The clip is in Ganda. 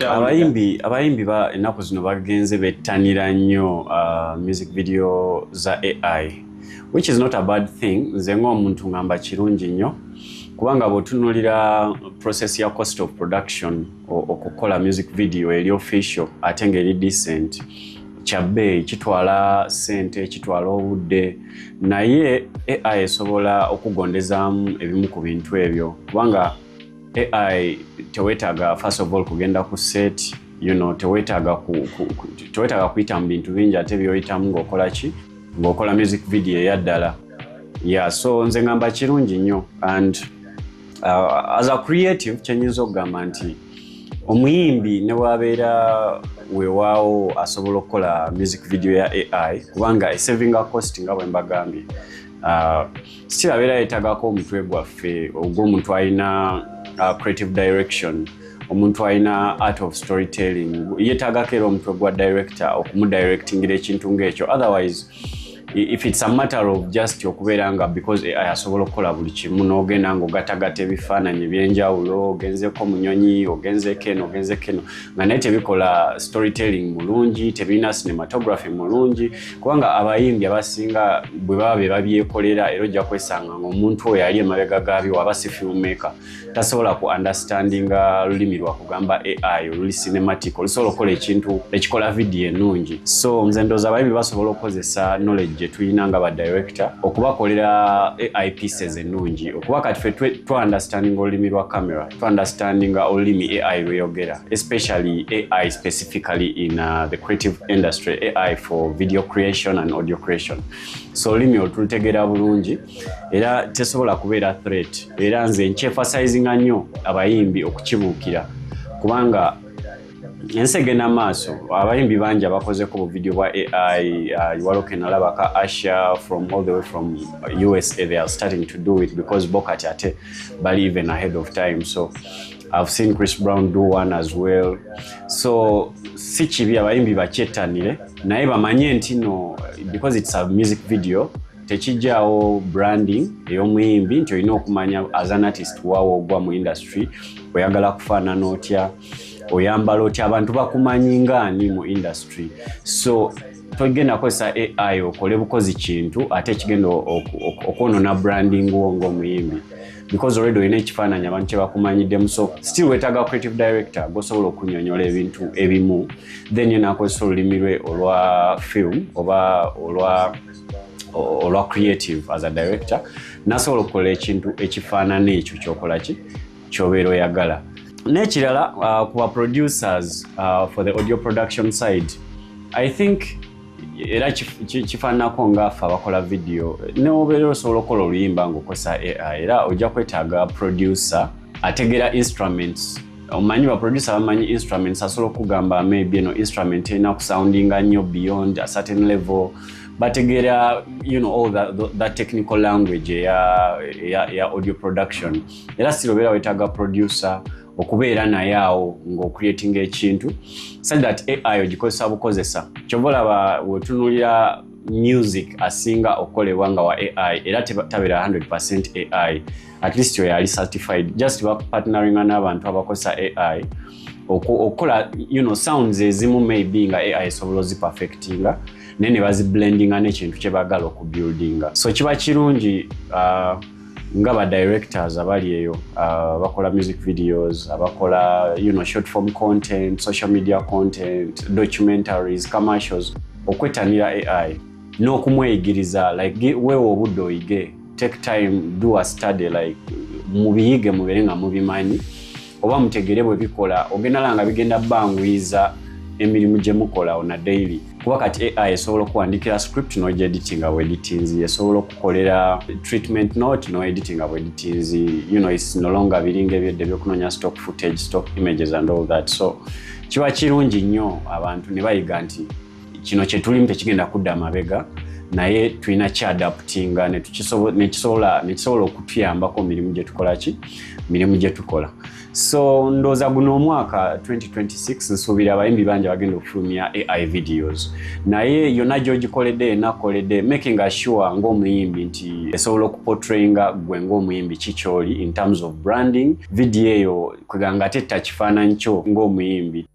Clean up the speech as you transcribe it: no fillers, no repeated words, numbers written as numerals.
Abayimbi ba ennaku zino bagenze bettanira nnyo music video za AI, which is not a bad thing. Nze ng'omuntu ngamba kirungi nnyo kubanga bw'otunuulira process ya cost of production okukola music video eri official ate ng'eri decent, kyabbeeyi, kitwala ssente, kitwala obudde, naye AI esobola okugondezaamu ebimu ku bintu ebyo kubanga AI tewetaaga first of all kugenda ku set, tewetaaga kuyita mu bintu bingi ate by'oyitamu ng'okola music video eyaddala. So nze ngamba kirungi nnyo, and as a creative kyenyinza okugamba nti omuyimbi ne bw'abeera weewaawo asobola okukola music video ya AI kubanga esavinga cost nga bwe mbagambye. Still abeera yeetagako omutwe gwaffe ogw'omuntu alina creative direction, omuntu alina art of storytelling, yeetagako era omutwe gwa director okumudirectingira ekintu ng'ekyo. Otherwise, if it's a matter of just okubeera nga because AI asobola okukola buli kimu n'ogenda ng'ogatagata ebifaananyi eby'enjawulo, ogenzeko munyonyi, ogenzeko eno, nga naye tebikola storytelling mulungi, tebirina cinematography mulungi, kubanga abayimbi abasinga bwe baba be babyekolera era ojja kwesanga ng'omuntu oyo ali emabega gaabyo aba si filmmaker, tasobola ku understandinga lulimi lwa kugamba AI oluli cinematic olusobola okukola ekintu ekikola video ennungi. So nze ndowooza abayimbi basobola okukozesa knowledge tuyina nga ba director okubakolera AI pieces ennungi, okuba kati ffe tu understanding olulimi lwa camera, tu understanding olulimi AI lweyogera, especially AI specifically in the creative industry, AI for video creation and audio creation. So olulimi olutegeera bulungi era tesobola kubeera threat, era nze nkyefasizinga nnyo abayimbi okukibuukira kubanga ensi egenda maaso. Abayimbi bangi abakozeko bu video bwa AI, waloke nalaba ka Asha from all the way from USA, they are starting to do it because bokati ate bali even ahead of time. So I've seen Chris Brown do one as well. So si kibi abayimbi bakyettanire naye bamanye nti no, because it's a music video tekijjaawo branding ey'omuyimbi nti olina okumanya as an artist waawo ogwa mu industry, oyagala kufaanana otya, oyambala otya, abantu bakumanyi ngaani mu industry. So togenda kozesa AI okole bukozi kintu ate ekigenda okwonona branding wo ng'omuyimbi because already olina ekifaananyi abantu kye bakumanyiddemu. So still weetaaga creative director g'osobola okunnyonnyola ebintu ebimu, then yena akozesa olulimi lwe olwa film oba olwa creative as a director, n'asobola okukola ekintu ekifaanana ekyo ky'obeera oyagala. N'ekirala ku ba producers for the audio production side, I think era kifaananako ng'affe abakola video ne obeera osobola okukola oluyimba ng'okozesa AI, era ojja kwetaaga producer ategeera instruments. Omanyi ba producer bamanyi instruments, asobola okugamba maybe eno instrument erina kusoundinga nnyo beyond a certain level, bategeera all that technical language ya audio production. Era still obeera weetaaga producer okubeera naye awo ng'ocreating ekintu so that AI ogikozesa bukozesa. Kyova olaba wetunuulira music asinga okukolebwa nga wa AI era tabeera 100% AI, at least oyo ali certified, just partneringa n'abantu abakozesa AI okukola sounds ezimu maybe nga AI esobola oziperfectinga naye ne baziblendinga n'ekintu kye baagala okubuildinga. So kiba kirungi nga ba directors abali eyo bakola music videos, abakola short form content, social media content, documentaries, commercials, okwettanira AI n'okumweyigiriza, like weewe obudde oyige, take time, do a study, like mubiyige mubeere nga mubimanyi oba mutegere bwe bikola, ogenda langa bigenda banguyiza emirimu gye mukola on a daily. Kuba kati AI esobola okuwandiikira script n'ogyeditinga bw'editinzi, esobola okukolera treatment note n'oeditinga bw'editinzi. It's no longer biringa ebyedde by'okunoonya stock footage, stock images and all that. So kiba kirungi nnyo abantu ne bayiga nti kino kye tulimu tekigenda kudda amabega, naye tulina kyadaptinga ne kisobola okutuyambako mirimu gye tukola. So ndoza guno omwaka 2026 nsuubira abayimbi bangi bagenda okufulumya AI videos. Naye yonna gy'ogikoledde nakoledde making sure ng'omuyimbi nti esobola okuportrayinga gwe ng'omuyimbi kikyoli in terms of branding. Video eyo kweganga tetta kifaananyi kyo ng'omuyimbi.